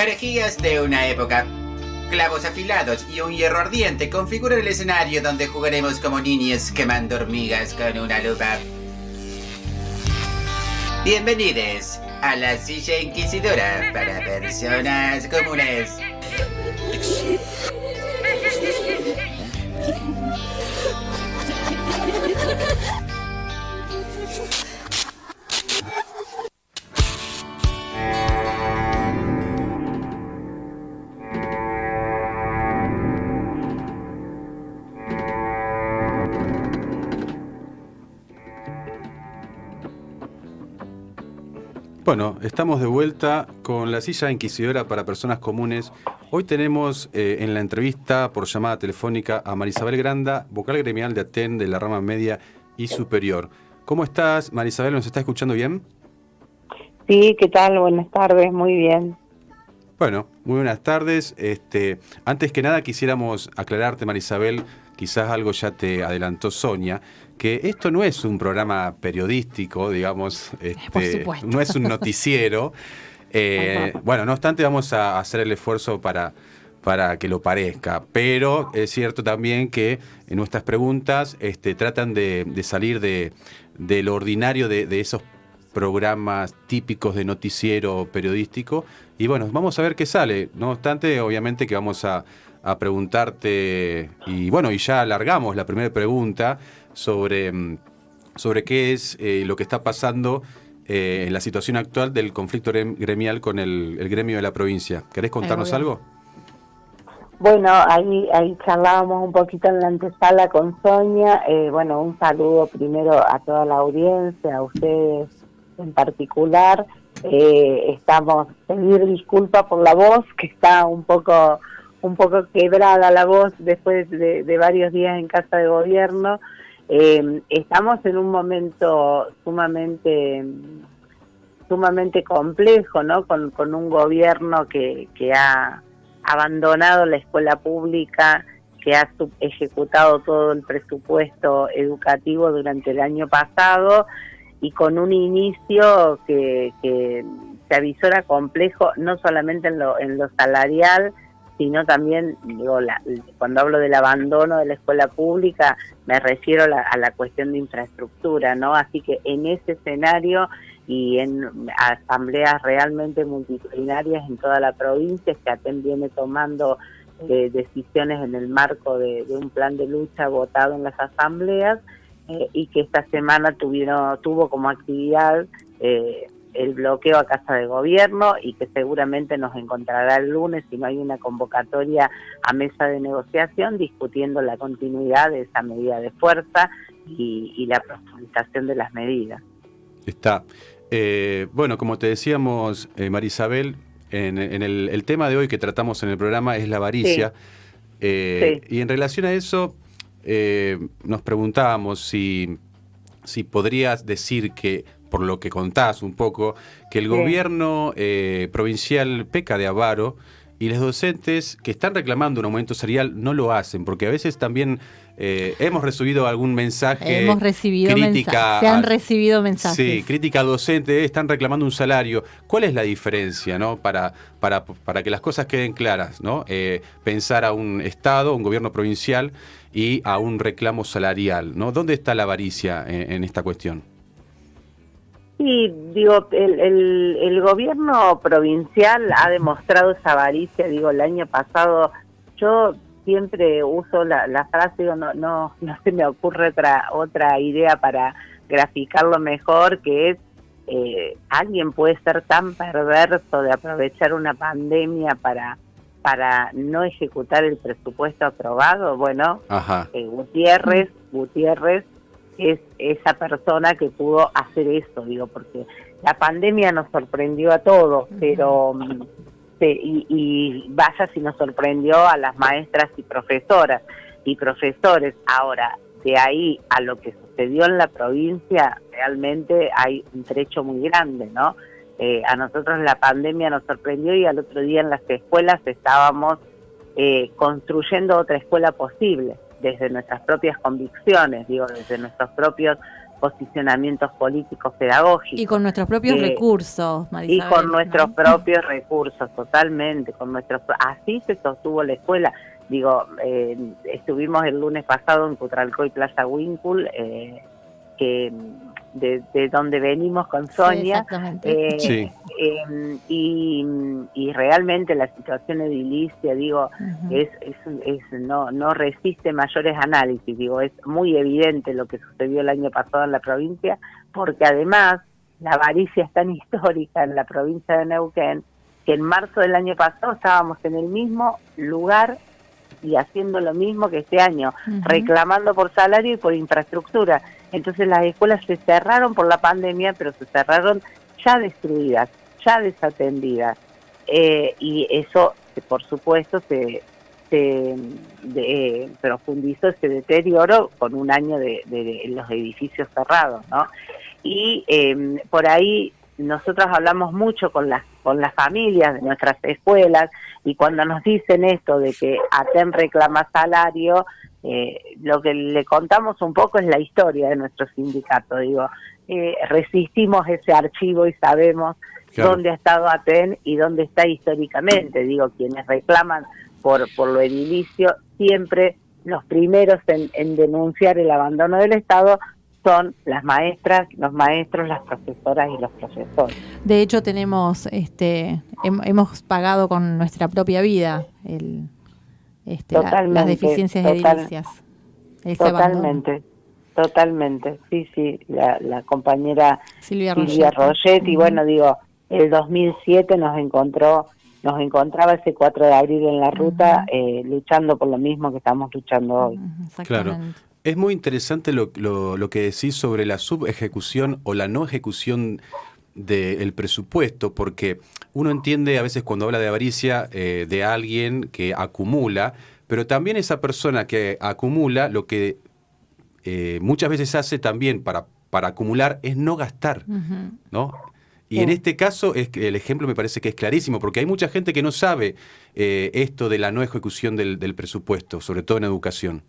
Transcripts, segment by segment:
Herejías de una época. Clavos afilados y un hierro ardiente configuran el escenario donde jugaremos como niños quemando hormigas con una lupa. Bienvenidos a la silla inquisidora para personas comunes. Bueno, estamos de vuelta con la silla inquisidora para personas comunes. Hoy tenemos en la entrevista por llamada telefónica a Marisabel Granda, vocal gremial de ATEN de la rama media y superior. ¿Cómo estás, Marisabel? ¿Nos está escuchando bien? Sí, ¿qué tal? Buenas tardes, muy bien. Bueno, muy buenas tardes. Antes que nada quisiéramos aclararte, Marisabel, quizás algo ya te adelantó Sonia, que esto no es un programa periodístico, digamos, Por supuesto. No es un noticiero. Bueno, no obstante vamos a hacer el esfuerzo para que lo parezca, pero es cierto también que en nuestras preguntas tratan de salir de lo ordinario de esos programas típicos de noticiero periodístico, y bueno, vamos a ver qué sale. No obstante, obviamente que vamos a preguntarte, y bueno, y ya alargamos la primera pregunta sobre qué es lo que está pasando en la situación actual del conflicto gremial con el gremio de la provincia. ¿Querés contarnos algo? Bueno, ahí charlábamos un poquito en la antesala con Sonia. Bueno, un saludo primero a toda la audiencia, a ustedes en particular. Pedir disculpas por la voz, que está un poco quebrada la voz después de varios días en casa de gobierno. Estamos en un momento sumamente complejo, ¿no? Con un gobierno que ha abandonado la escuela pública, que ha ejecutado todo el presupuesto educativo durante el año pasado, y con un inicio que se avisora complejo, no solamente en lo salarial, sino también, cuando hablo del abandono de la escuela pública, me refiero a la cuestión de infraestructura, ¿no? Así que en ese escenario y en asambleas realmente multitudinarias en toda la provincia, que ATEN viene tomando decisiones en el marco de un plan de lucha votado en las asambleas, y que esta semana tuvo como actividad el bloqueo a Casa de Gobierno, y que seguramente nos encontrará el lunes, si no hay una convocatoria a mesa de negociación, discutiendo la continuidad de esa medida de fuerza y la profundización de las medidas. Está. Bueno, como te decíamos, Marisabel, en el tema de hoy que tratamos en el programa es la avaricia. Sí. Y en relación a eso, nos preguntábamos si podrías decir que, por lo que contás un poco, que el gobierno provincial peca de avaro, y los docentes que están reclamando un aumento salarial no lo hacen, porque a veces también hemos recibido algún mensaje, crítica. Se han recibido mensajes. Sí, crítica docente, están reclamando un salario. ¿Cuál es la diferencia, no? Para que las cosas queden claras, ¿no? Pensar a un Estado, un gobierno provincial, y a un reclamo salarial, ¿no? ¿Dónde está la avaricia en esta cuestión? Sí, el gobierno provincial ha demostrado esa avaricia. El año pasado, yo siempre uso la frase, no se me ocurre otra idea para graficarlo mejor, que es, alguien puede ser tan perverso de aprovechar una pandemia para no ejecutar el presupuesto aprobado. Bueno, Gutiérrez es esa persona que pudo hacer eso, porque la pandemia nos sorprendió a todos, pero y vaya si nos sorprendió a las maestras y profesoras y profesores. Ahora, de ahí a lo que sucedió en la provincia, realmente hay un trecho muy grande, ¿no? A nosotros la pandemia nos sorprendió, y al otro día en las escuelas estábamos construyendo otra escuela posible, desde nuestras propias convicciones, desde nuestros propios posicionamientos políticos pedagógicos. Y con nuestros propios recursos, Y Marisabel, con nuestros ¿no? propios recursos, totalmente, así se sostuvo la escuela. Digo, estuvimos el lunes pasado en Cutralcó Plaza Winkle, que de donde venimos con Sonia, Sí, exactamente. Sí. y realmente la situación edilicia, digo, no resiste mayores análisis. Digo, es muy evidente lo que sucedió el año pasado en la provincia, porque además la avaricia es tan histórica en la provincia de Neuquén que en marzo del año pasado estábamos en el mismo lugar y haciendo lo mismo que este año, reclamando por salario y por infraestructura. Entonces las escuelas se cerraron por la pandemia, pero se cerraron ya destruidas, ya desatendidas. Y eso, por supuesto, se profundizó ese deterioro con un año de los edificios cerrados, ¿no? Y por ahí nosotros hablamos mucho con las familias de nuestras escuelas, y cuando nos dicen esto de que ATEN reclama salario, lo que le contamos un poco es la historia de nuestro sindicato. Digo, resistimos ese archivo y sabemos dónde ha estado ATEN y dónde está históricamente. Digo, quienes reclaman por lo edilicio, siempre los primeros en denunciar el abandono del Estado son las maestras, los maestros, las profesoras y los profesores. De hecho, hemos pagado con nuestra propia vida las deficiencias edilicias. Totalmente. Sí, la compañera Silvia Roget. Y bueno, digo, el 2007 nos encontraba ese 4 de abril en la ruta, luchando por lo mismo que estamos luchando hoy. Claro. Es muy interesante lo que decís sobre la subejecución o la no ejecución del presupuesto, porque uno entiende a veces cuando habla de avaricia de alguien que acumula, pero también esa persona que acumula lo que muchas veces hace también para acumular es no gastar, ¿no? Y en este caso el ejemplo me parece que es clarísimo, porque hay mucha gente que no sabe esto de la no ejecución del presupuesto, sobre todo en educación.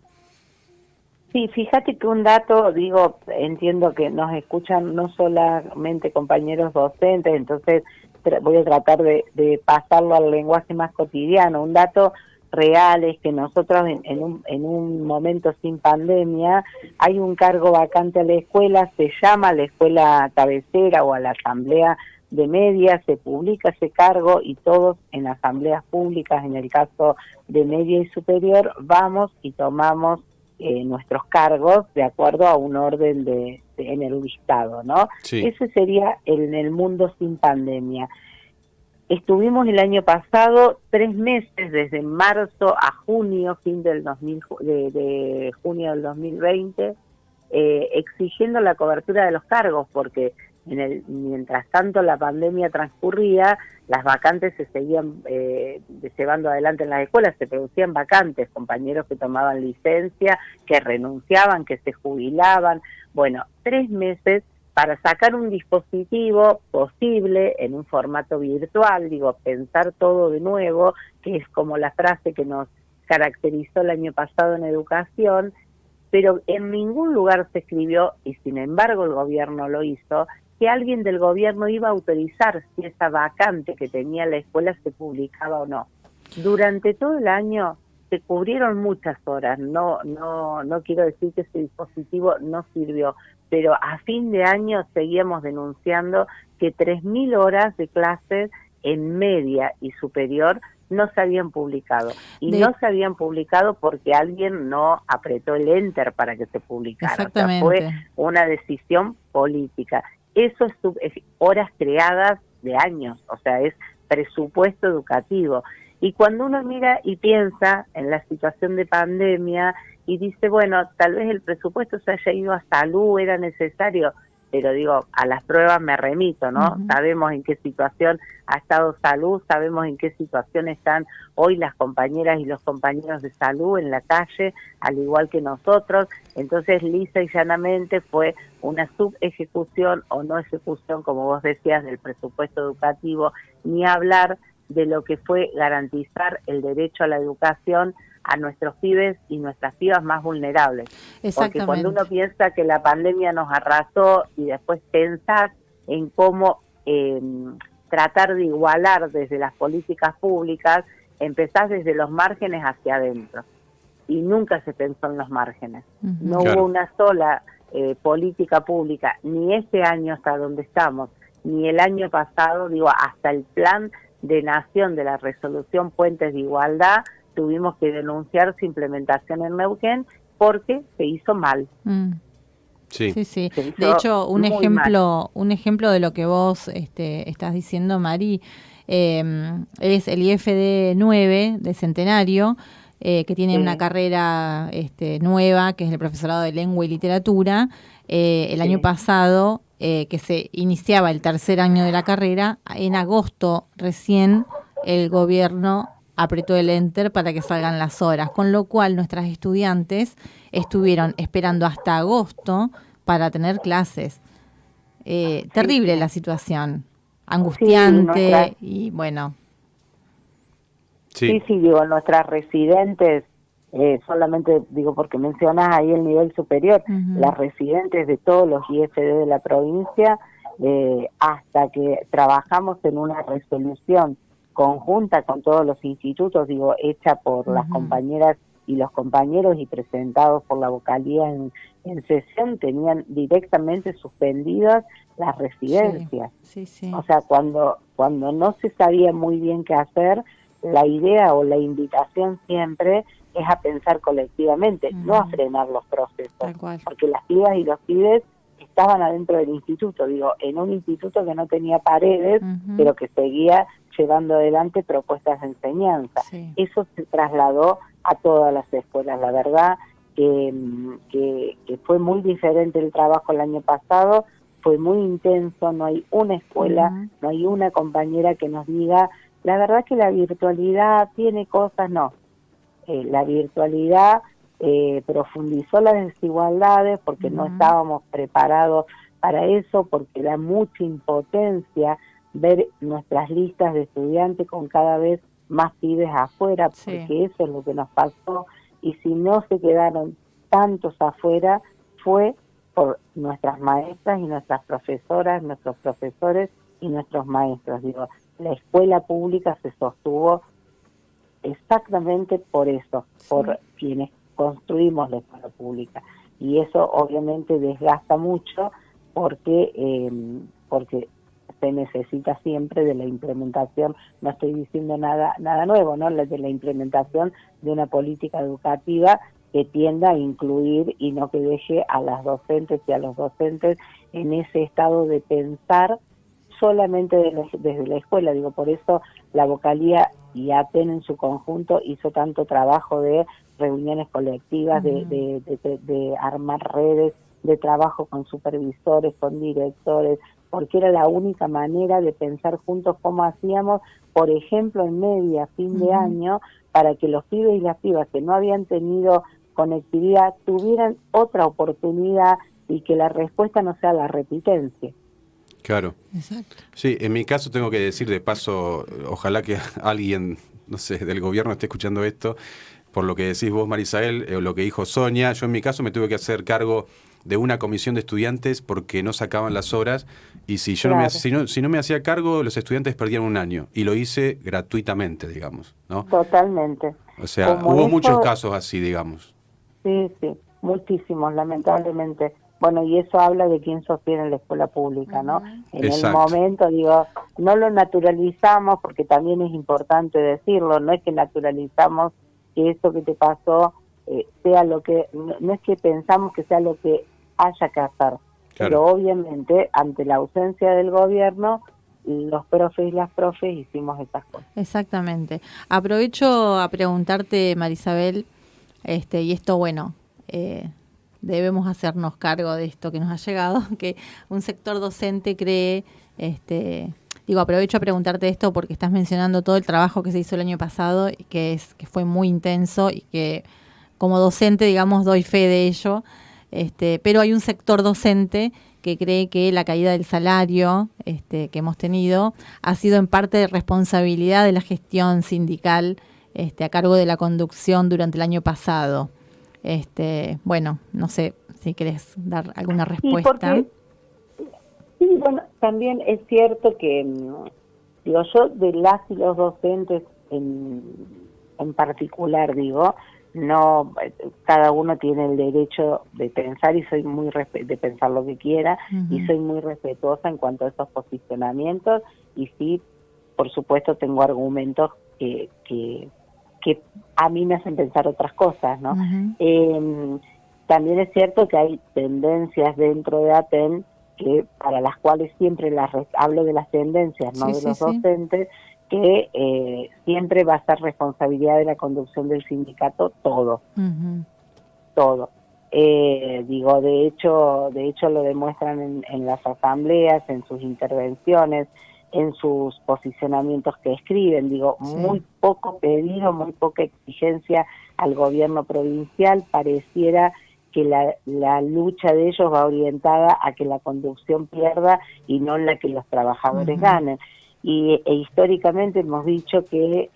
Sí, fíjate que un dato, digo, entiendo que nos escuchan no solamente compañeros docentes, entonces voy a tratar de pasarlo al lenguaje más cotidiano. Un dato real es que nosotros en un momento sin pandemia hay un cargo vacante a la escuela, se llama a la escuela cabecera o a la asamblea de media, se publica ese cargo y todos en asambleas públicas, en el caso de media y superior, vamos y tomamos nuestros cargos de acuerdo a un orden en el listado, ¿no? Sí. Ese sería en el mundo sin pandemia. Estuvimos el año pasado 3 meses, desde marzo a junio, de junio del 2020, exigiendo la cobertura de los cargos, porque mientras tanto la pandemia transcurría, las vacantes se seguían llevando adelante en las escuelas, se producían vacantes, compañeros que tomaban licencia, que renunciaban, que se jubilaban. Bueno, 3 meses para sacar un dispositivo posible en un formato virtual, digo, pensar todo de nuevo, que es como la frase que nos caracterizó el año pasado en educación, pero en ningún lugar se escribió, y sin embargo el gobierno lo hizo, que alguien del gobierno iba a autorizar si esa vacante que tenía la escuela se publicaba o no. Durante todo el año se cubrieron muchas horas, no quiero decir que ese dispositivo no sirvió, pero a fin de año seguíamos denunciando que 3.000 horas de clases en media y superior no se habían publicado. Y no se habían publicado porque alguien no apretó el enter para que se publicara. Exactamente. O sea, fue una decisión política. Eso es horas creadas de años, o sea, es presupuesto educativo. Y cuando uno mira y piensa en la situación de pandemia y dice, bueno, tal vez el presupuesto se haya ido a salud, era necesario, pero digo, a las pruebas me remito, ¿no? Sabemos en qué situación ha estado salud, sabemos en qué situación están hoy las compañeras y los compañeros de salud en la calle, al igual que nosotros. Entonces, lisa y llanamente fue una subejecución o no ejecución, como vos decías, del presupuesto educativo, ni hablar de lo que fue garantizar el derecho a la educación a nuestros pibes y nuestras pibas más vulnerables. Porque cuando uno piensa que la pandemia nos arrasó y después pensás en cómo tratar de igualar desde las políticas públicas, empezás desde los márgenes hacia adentro. Y nunca se pensó en los márgenes. No hubo una sola política pública, ni este año hasta donde estamos, ni el año pasado, hasta el plan de nación de la resolución Puentes de Igualdad, tuvimos que denunciar su implementación en Neuquén porque se hizo mal. Sí. De hecho, un ejemplo de lo que vos estás diciendo, Mari, es el IFD 9 de Centenario, que tiene una carrera nueva, que es el profesorado de Lengua y Literatura. El año pasado, que se iniciaba el tercer año de la carrera, en agosto recién el gobierno apretó el enter para que salgan las horas, con lo cual nuestras estudiantes estuvieron esperando hasta agosto para tener clases. Terrible la situación, angustiante y bueno. Sí, nuestras residentes, solamente digo porque mencionas ahí el nivel superior, las residentes de todos los IFD de la provincia, hasta que trabajamos en una resolución conjunta con todos los institutos, hecha por las compañeras y los compañeros y presentados por la vocalía en sesión, tenían directamente suspendidas las residencias. Sí. O sea, cuando no se sabía muy bien qué hacer, la idea o la invitación siempre es a pensar colectivamente, no a frenar los procesos, porque las pibas y los pibes estaban adentro del instituto, en un instituto que no tenía paredes, pero que seguía llevando adelante propuestas de enseñanza. Eso se trasladó a todas las escuelas. La verdad que fue muy diferente el trabajo el año pasado, fue muy intenso, no hay una escuela, no hay una compañera que nos diga, la verdad que la virtualidad tiene cosas, no. La virtualidad profundizó las desigualdades porque no estábamos preparados para eso, porque da mucha impotencia ver nuestras listas de estudiantes con cada vez más pibes afuera, porque eso es lo que nos pasó, y si no se quedaron tantos afuera fue por nuestras maestras y nuestras profesoras, nuestros profesores y nuestros maestros. La escuela pública se sostuvo exactamente por eso, por quienes construimos la escuela pública, y eso obviamente desgasta mucho porque se necesita siempre de la implementación, no estoy diciendo nada nuevo, ¿no? De la implementación de una política educativa que tienda a incluir y no que deje a las docentes y a los docentes en ese estado de pensar solamente desde la escuela. Por eso la vocalía y ATEN en su conjunto hizo tanto trabajo de reuniones colectivas, de armar redes de trabajo con supervisores, con directores, porque era la única manera de pensar juntos cómo hacíamos, por ejemplo, en media, fin de año, para que los pibes y las pibas que no habían tenido conectividad tuvieran otra oportunidad y que la respuesta no sea la repitencia. Claro. Exacto. Sí, en mi caso tengo que decir de paso, ojalá que alguien, no sé, del gobierno esté escuchando esto, por lo que decís vos, Marisael, lo que dijo Sonia. Yo en mi caso me tuve que hacer cargo de una comisión de estudiantes porque no sacaban las horas, y si yo no me hacía cargo, los estudiantes perdían un año, y lo hice gratuitamente, digamos, ¿no? Totalmente. O sea, hubo muchos casos así, digamos. Sí, muchísimos, lamentablemente. Bueno, y eso habla de quién sostiene la escuela pública, ¿no? En el momento, no lo naturalizamos, porque también es importante decirlo, no es que naturalizamos que eso que te pasó sea lo que, no es que pensamos que sea lo que haya que hacer, pero obviamente ante la ausencia del gobierno, los profes y las profes hicimos estas cosas. Exactamente. Aprovecho a preguntarte, Marisabel, y esto, debemos hacernos cargo de esto que nos ha llegado, que un sector docente cree, aprovecho a preguntarte esto porque estás mencionando todo el trabajo que se hizo el año pasado, y que fue muy intenso, y que como docente, doy fe de ello, pero hay un sector docente que cree que la caída del salario que hemos tenido ha sido en parte de responsabilidad de la gestión sindical a cargo de la conducción durante el año pasado. Bueno, no sé si querés dar alguna respuesta. Sí, bueno, también es cierto que, digo, yo de las y los docentes en particular, digo, no, cada uno tiene el derecho de pensar y soy muy de pensar lo que quiera, y soy muy respetuosa en cuanto a esos posicionamientos, y sí, por supuesto, tengo argumentos que a mí me hacen pensar otras cosas, ¿no? También es cierto que hay tendencias dentro de ATEN que para las cuales siempre hablo de las tendencias, no de los docentes, que siempre va a ser responsabilidad de la conducción del sindicato todo. Digo, de hecho lo demuestran en las asambleas, en sus intervenciones, en sus posicionamientos que escriben. Digo, muy poco pedido, muy poca exigencia al gobierno provincial. Pareciera que la lucha de ellos va orientada a que la conducción pierda y no en la que los trabajadores ganen. E históricamente hemos dicho que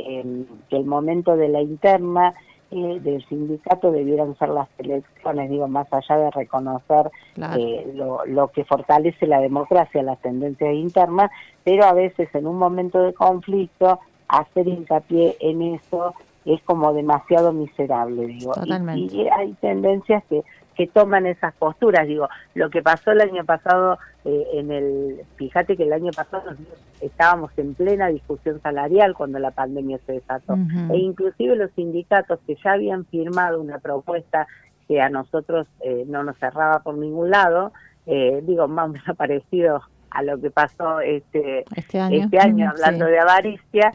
el momento de la interna del sindicato debieran ser las elecciones, digo, más allá de reconocer lo que fortalece la democracia, las tendencias internas, pero a veces en un momento de conflicto hacer hincapié en eso es como demasiado miserable, digo. Y hay tendencias que toman esas posturas, digo. Lo que pasó el año pasado, fíjate que el año pasado estábamos en plena discusión salarial cuando la pandemia se desató, e inclusive los sindicatos que ya habían firmado una propuesta que a nosotros no nos cerraba por ningún lado, digo, más o menos parecido a lo que pasó este año hablando de avaricia,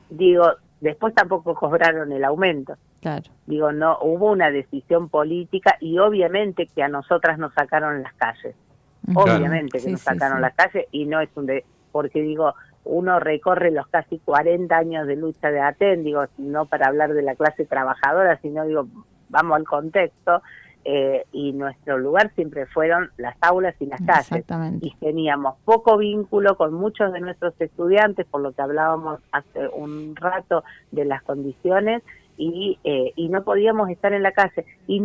digo, después tampoco cobraron el aumento. Claro. Digo, no hubo una decisión política, y obviamente que a nosotras nos sacaron las calles. Obviamente que nos sacaron las calles, y no es porque digo, uno recorre los casi 40 años de lucha de ATEN, digo, no para hablar de la clase trabajadora, sino digo, vamos al contexto, y nuestro lugar siempre fueron las aulas y las calles. Y teníamos poco vínculo con muchos de nuestros estudiantes, por lo que hablábamos hace un rato de las condiciones, y no podíamos estar en la calle, y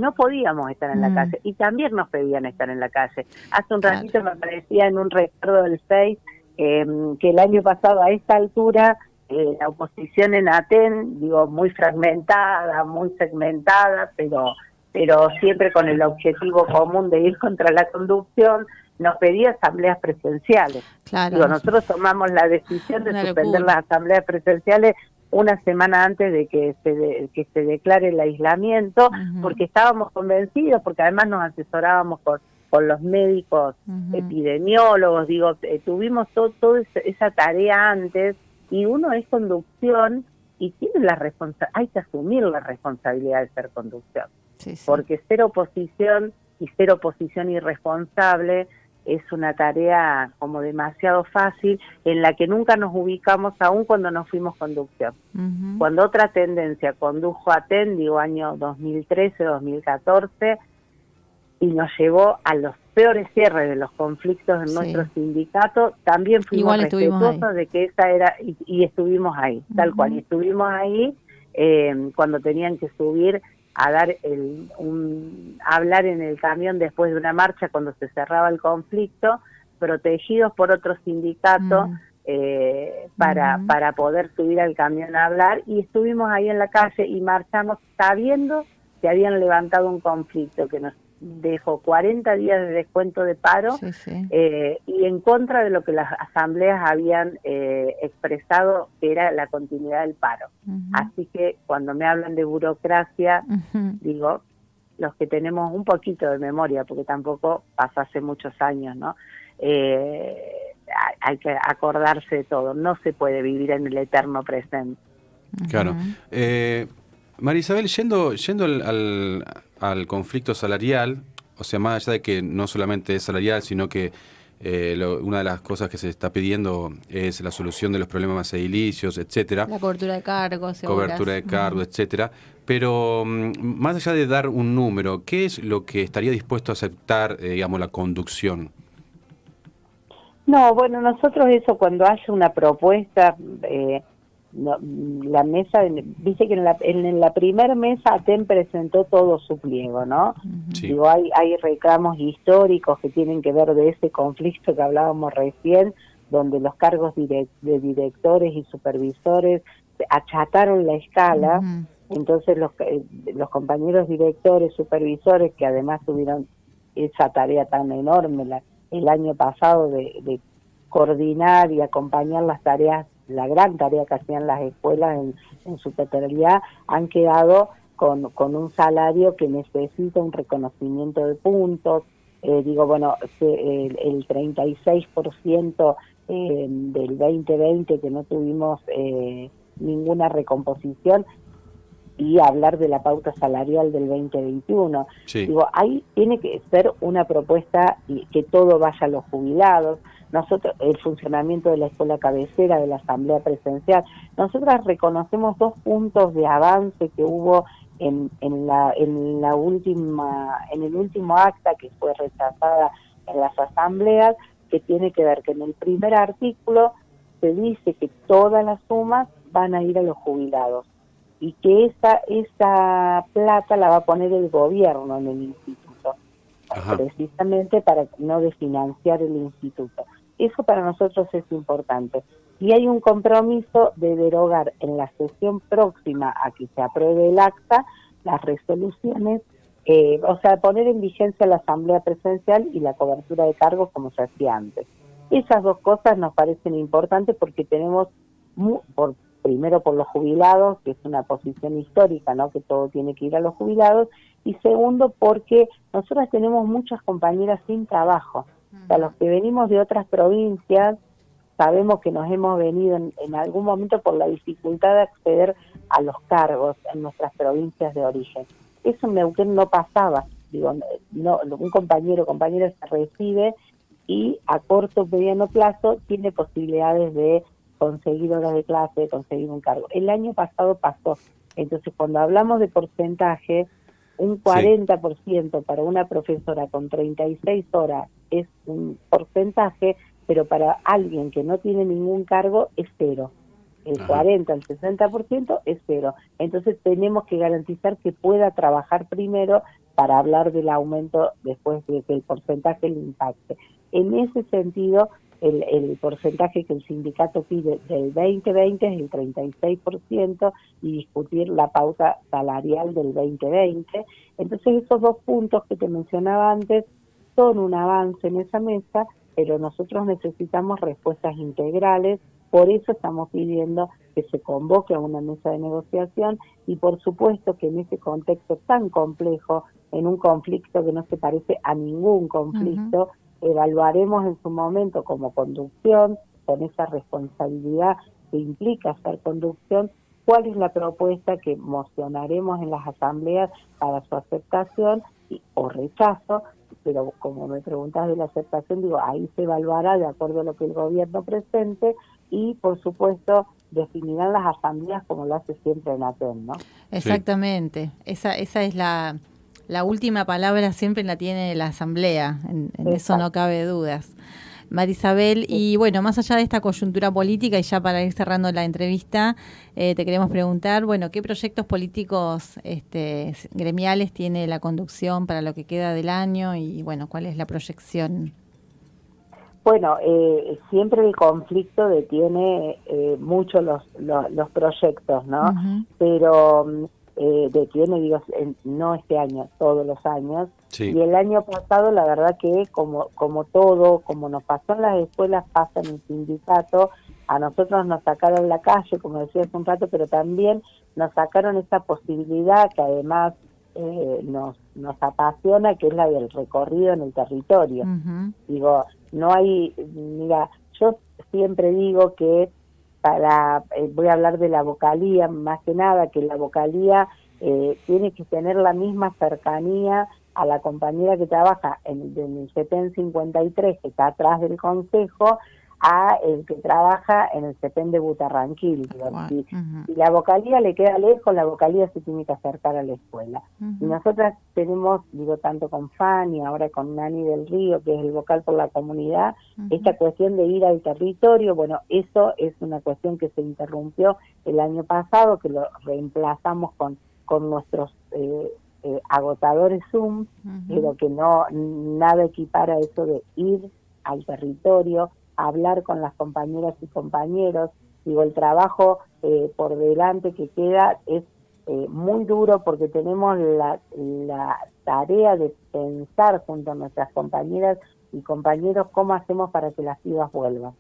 también nos pedían estar en la calle. Hace un ratito me aparecía en un recuerdo del FEI que el año pasado a esta altura la oposición en ATEN, digo, muy fragmentada, muy segmentada, pero siempre con el objetivo común de ir contra la conducción, nos pedía asambleas presenciales. Digo, nosotros tomamos la decisión de suspender las asambleas presenciales una semana antes de que se declare el aislamiento, porque estábamos convencidos, porque además nos asesorábamos con los médicos epidemiólogos, digo, tuvimos toda esa tarea antes, y uno es conducción y tiene hay que asumir la responsabilidad de ser conducción, porque ser oposición irresponsable es una tarea como demasiado fácil, en la que nunca nos ubicamos aún cuando nos fuimos conducción. Cuando otra tendencia condujo a ATEN, digo, año 2013, 2014, y nos llevó a los peores cierres de los conflictos en nuestro sindicato, también fuimos respetuosos de que esa era, y estuvimos ahí, tal cual, y estuvimos ahí cuando tenían que subir a dar hablar en el camión después de una marcha cuando se cerraba el conflicto, protegidos por otro sindicato para poder subir al camión a hablar, y estuvimos ahí en la calle y marchamos sabiendo que habían levantado un conflicto que nos dejó 40 días de descuento de paro, y en contra de lo que las asambleas habían expresado, que era la continuidad del paro. Así que cuando me hablan de burocracia, digo, los que tenemos un poquito de memoria, porque tampoco pasó hace muchos años, ¿no? Hay que acordarse de todo, no se puede vivir en el eterno presente. Claro. María Isabel, yendo al conflicto salarial, o sea, más allá de que no solamente es salarial, sino que una de las cosas que se está pidiendo es la solución de los problemas edilicios, etcétera. La cobertura de cargos. Cobertura de cargos, etcétera. Pero más allá de dar un número, ¿qué es lo que estaría dispuesto a aceptar, digamos, la conducción? No, bueno, nosotros eso, cuando haya una propuesta, no, la mesa, dice que en la primer mesa ATEM presentó todo su pliego, ¿no? Sí. Digo, hay reclamos históricos que tienen que ver de ese conflicto que hablábamos recién, donde los cargos de directores y supervisores achataron la escala. Entonces los compañeros directores, supervisores, que además tuvieron esa tarea tan enorme el año pasado de coordinar y acompañar las tareas, la gran tarea que hacían las escuelas en su totalidad, han quedado con un salario que necesita un reconocimiento de puntos. Digo, bueno, el 36% del 2020 que no tuvimos ninguna recomposición, y hablar de la pauta salarial del 2021. Sí. Digo, ahí tiene que ser una propuesta y que todo vaya a los jubilados. Nosotros, el funcionamiento de la escuela cabecera, de la asamblea presencial, nosotras reconocemos 2 puntos de avance que hubo en el último acta que fue rechazada en las asambleas, que tiene que ver que en el primer artículo se dice que todas las sumas van a ir a los jubilados, y que esa plata la va a poner el gobierno en el instituto. Ajá. Precisamente para no desfinanciar el instituto. Eso para nosotros es importante. Y hay un compromiso de derogar en la sesión próxima a que se apruebe el acta las resoluciones, o sea, poner en vigencia la asamblea presencial y la cobertura de cargos como se hacía antes. Esas 2 cosas nos parecen importantes porque tenemos, primero por los jubilados, que es una posición histórica, ¿no?, que todo tiene que ir a los jubilados, y segundo porque nosotros tenemos muchas compañeras sin trabajo. O sea, los que venimos de otras provincias sabemos que nos hemos venido en algún momento por la dificultad de acceder a los cargos en nuestras provincias de origen. Eso en Neuquén no pasaba. Digo, no, un compañero o compañera se recibe y a corto o mediano plazo tiene posibilidades de conseguir horas de clase, de conseguir un cargo. El año pasado pasó. Entonces, cuando hablamos de porcentaje, un 40% para una profesora con 36 horas es un porcentaje, pero para alguien que no tiene ningún cargo es 0. El 40 al 60% es 0. Entonces tenemos que garantizar que pueda trabajar primero para hablar del aumento después de que el porcentaje le impacte. En ese sentido, el porcentaje que el sindicato pide del 2020 es el 36% y discutir la pauta salarial del 2020. Entonces esos 2 puntos que te mencionaba antes son un avance en esa mesa, pero nosotros necesitamos respuestas integrales. Por eso estamos pidiendo que se convoque a una mesa de negociación y por supuesto que en ese contexto tan complejo, en un conflicto que no se parece a ningún conflicto, evaluaremos en su momento como conducción, con esa responsabilidad que implica hacer conducción, cuál es la propuesta que mocionaremos en las asambleas para su aceptación o rechazo. Pero como me preguntas de la aceptación, digo, ahí se evaluará de acuerdo a lo que el gobierno presente y, por supuesto, definirán las asambleas como lo hace siempre en ATEM, ¿no? Exactamente. Esa es la última palabra, siempre la tiene la asamblea, en eso no cabe dudas. Marisabel, y bueno, más allá de esta coyuntura política, y ya para ir cerrando la entrevista, te queremos preguntar, bueno, ¿qué proyectos políticos gremiales tiene la conducción para lo que queda del año? Y bueno, ¿cuál es la proyección? Bueno, siempre el conflicto detiene mucho los proyectos, ¿no? Uh-huh. Pero detiene, digo, no este año, todos los años. Sí. Y el año pasado, la verdad que como todo, como nos pasó en las escuelas, pasa en el sindicato, a nosotros nos sacaron la calle, como decía hace un rato, pero también nos sacaron esa posibilidad que además nos apasiona, que es la del recorrido en el territorio. Uh-huh. Digo, no hay, mira, yo siempre digo que voy a hablar de la vocalía, más que nada, que la vocalía tiene que tener la misma cercanía a la compañera que trabaja en el CETEN 53, que está atrás del consejo, a el que trabaja en el CEPEN de Butarranquil. Si la vocalía le queda lejos, la vocalía se tiene que acercar a la escuela. Y nosotras tenemos, tanto con Fanny, ahora con Nani del Río, que es el vocal por la comunidad, esta cuestión de ir al territorio. Bueno, eso es una cuestión que se interrumpió el año pasado, que lo reemplazamos con nuestros agotadores Zoom, pero que nada equipara eso de ir al territorio, hablar con las compañeras y compañeros. El trabajo por delante que queda es muy duro, porque tenemos la tarea de pensar junto a nuestras compañeras y compañeros cómo hacemos para que las pibas vuelvan.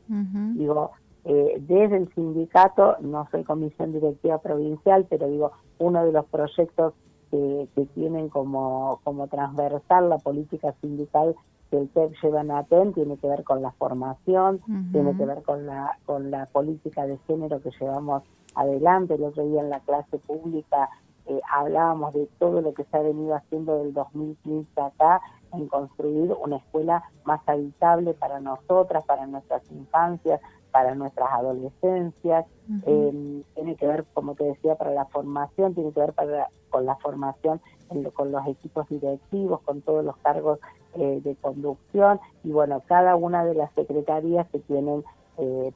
Desde el sindicato, no soy comisión directiva provincial, pero uno de los proyectos que tienen como transversal la política sindical que el TEP lleva en ATEN tiene que ver con la formación, tiene que ver con la política de género que llevamos adelante. El otro día en la clase pública hablábamos de todo lo que se ha venido haciendo del 2015 acá, en construir una escuela más habitable para nosotras, para nuestras infancias, para nuestras adolescencias. Tiene que ver, como te decía, para la formación, tiene que ver con la formación con los equipos directivos, con todos los cargos de conducción, y cada una de las secretarías que tienen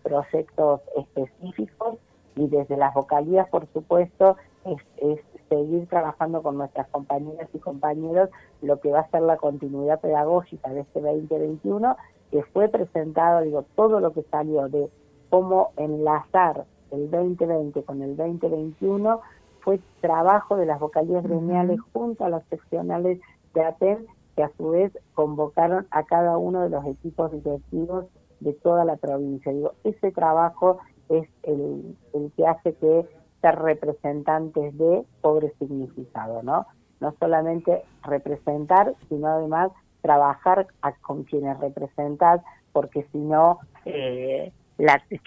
proyectos específicos, y desde las vocalías, por supuesto, es seguir trabajando con nuestras compañeras y compañeros lo que va a ser la continuidad pedagógica de este 2021, que fue presentado, todo lo que salió de cómo enlazar el 2020 con el 2021 fue trabajo de las vocalías gremiales junto a las seccionales de ATEN, que a su vez convocaron a cada uno de los equipos directivos de toda la provincia. Ese trabajo es el que hace que ser representantes de cobre significado, ¿no? No solamente representar, sino además trabajar con quienes representan, porque si no, que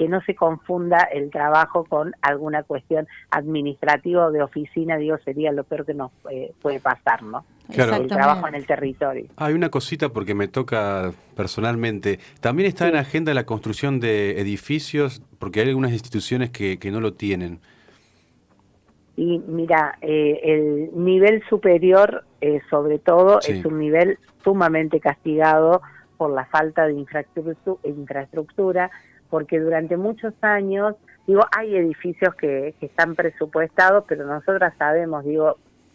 no se confunda el trabajo con alguna cuestión administrativa o de oficina, sería lo peor que nos puede pasar, ¿no? Claro. El trabajo en el territorio. Hay una cosita, porque me toca personalmente. También está en agenda la construcción de edificios, porque hay algunas instituciones que no lo tienen. Y mira, el nivel superior, sobre todo, es un nivel sumamente castigado por la falta de infraestructura, porque durante muchos años, hay edificios que están presupuestados, pero nosotras sabemos,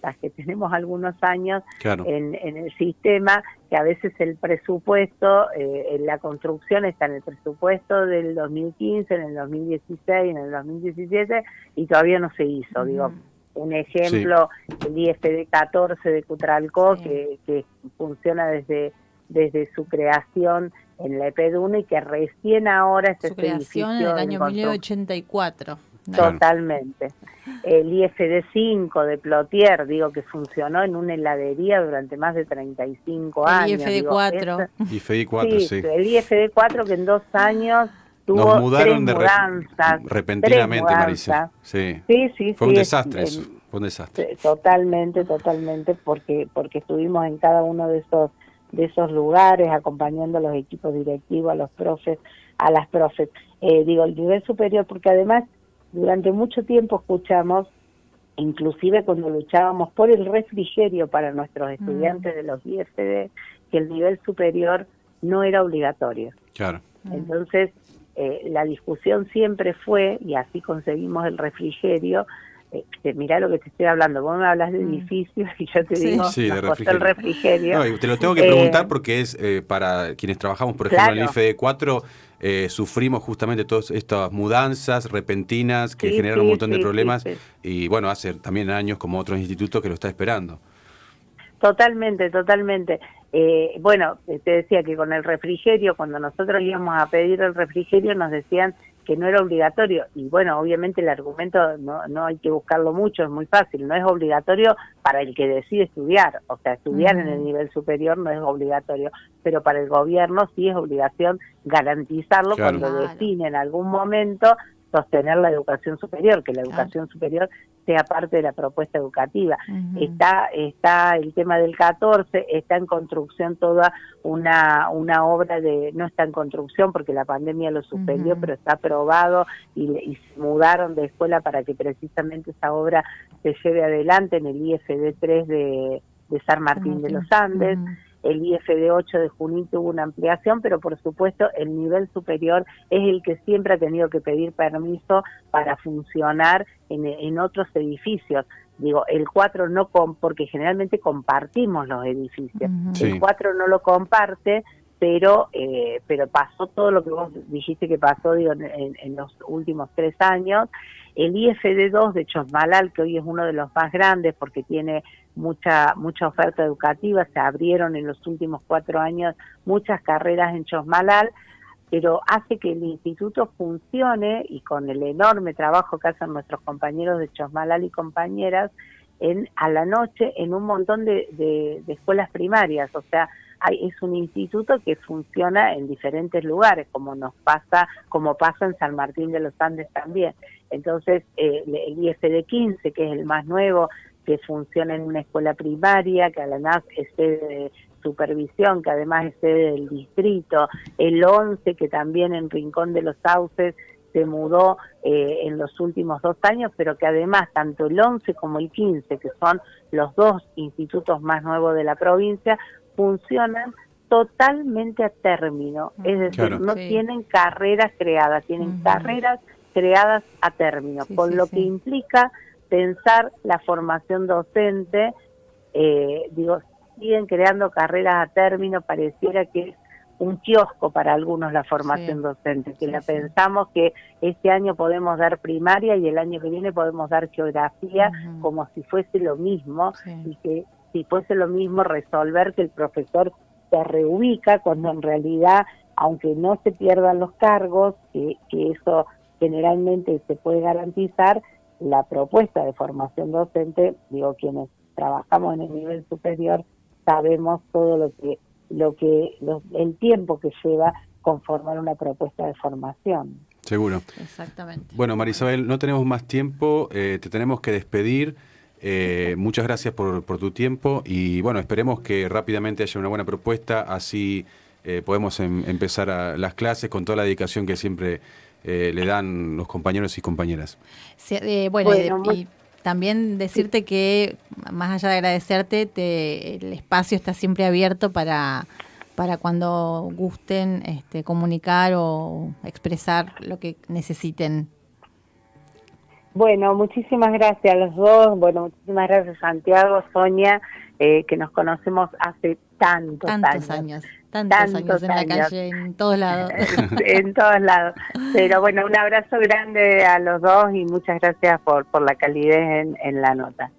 las que tenemos algunos años en el sistema, que a veces el presupuesto, la construcción está en el presupuesto del 2015, en el 2016, en el 2017, y todavía no se hizo. Un ejemplo, el IFD 14 de Cutralcó, que funciona desde su creación en la EPED1, y que recién ahora su creación en el año 1984. Totalmente. El IFD 5 de Plotier, que funcionó en una heladería durante más de 35 años. El IFD 4. IFD 4, sí. El IFD 4 que en 2 años tuvo Nos mudaron 3 mudanzas. Repentinamente, Marisa. Sí. Fue un desastre eso. Fue un desastre. Totalmente, porque estuvimos en cada uno de esos lugares, acompañando a los equipos directivos, a los profes, a las profes. El nivel superior, porque además durante mucho tiempo escuchamos, inclusive cuando luchábamos por el refrigerio para nuestros estudiantes de los IFD, que el nivel superior no era obligatorio. Claro. Entonces, la discusión siempre fue, y así conseguimos el refrigerio. Mirá lo que te estoy hablando, vos me hablas de edificios y yo te digo, nos costó el refrigerio. No, y te lo tengo que preguntar porque es para quienes trabajamos, por ejemplo, en el IFD 4, sufrimos justamente todas estas mudanzas repentinas que generan un montón de problemas, y hace también años, como otros institutos, que lo está esperando. Totalmente. Te decía que con el refrigerio, cuando nosotros íbamos a pedir el refrigerio, nos decían que no era obligatorio, y obviamente el argumento no hay que buscarlo mucho, es muy fácil, no es obligatorio para el que decide estudiar, o sea, estudiar en el nivel superior no es obligatorio, pero para el gobierno sí es obligación garantizarlo cuando define en algún momento sostener la educación superior, que la educación superior sea parte de la propuesta educativa. Está el tema del 14, está en construcción toda una obra no está en construcción porque la pandemia lo suspendió, pero está aprobado y se mudaron de escuela para que precisamente esa obra se lleve adelante en el IFD 3 de San Martín de los Andes. El IFD 8 de Junín tuvo una ampliación, pero por supuesto el nivel superior es el que siempre ha tenido que pedir permiso para funcionar en otros edificios. Digo, el 4 no, porque generalmente compartimos los edificios. El 4 no lo comparte, pero pasó todo lo que vos dijiste que pasó, digo, en los últimos 3 años. El IFD 2 de Chosmalal, que hoy es uno de los más grandes porque tiene mucha oferta educativa, se abrieron en los últimos 4 años muchas carreras en Chosmalal, pero hace que el instituto funcione, y con el enorme trabajo que hacen nuestros compañeros de Chosmalal y compañeras, a la noche en un montón de escuelas primarias. O sea, es un instituto que funciona en diferentes lugares, como pasa en San Martín de los Andes también. Entonces, el IFD 15, que es el más nuevo, que funciona en una escuela primaria, que además es sede de supervisión, que además es sede del distrito, el 11, que también en Rincón de los Sauces se mudó en los últimos 2 años, pero que además tanto el 11 como el 15, que son los 2 institutos más nuevos de la provincia, funcionan totalmente a término, es decir, no tienen carreras creadas, tienen carreras creadas a término, con lo que implica pensar la formación docente. Siguen creando carreras a término, pareciera que es un kiosco para algunos la formación docente, que pensamos que este año podemos dar primaria y el año que viene podemos dar geografía, como si fuese lo mismo, y que si fuese lo mismo resolver que el profesor se reubica, cuando en realidad, aunque no se pierdan los cargos, que eso generalmente se puede garantizar, la propuesta de formación docente, digo, quienes trabajamos en el nivel superior sabemos todo el tiempo que lleva conformar una propuesta de formación. Seguro. Exactamente. Bueno, María Isabel, no tenemos más tiempo, te tenemos que despedir. Muchas gracias por tu tiempo y bueno, esperemos que rápidamente haya una buena propuesta, así podemos empezar las clases con toda la dedicación que siempre le dan los compañeros y compañeras. Sí, y también decirte que, más allá de agradecerte, el espacio está siempre abierto para cuando gusten comunicar o expresar lo que necesiten. Bueno, muchísimas gracias a los dos. Bueno, muchísimas gracias Santiago, Sonia, que nos conocemos hace tantos años. Tantos años en la calle, en todos lados. En todos lados. Pero bueno, un abrazo grande a los dos y muchas gracias por la calidez en la nota.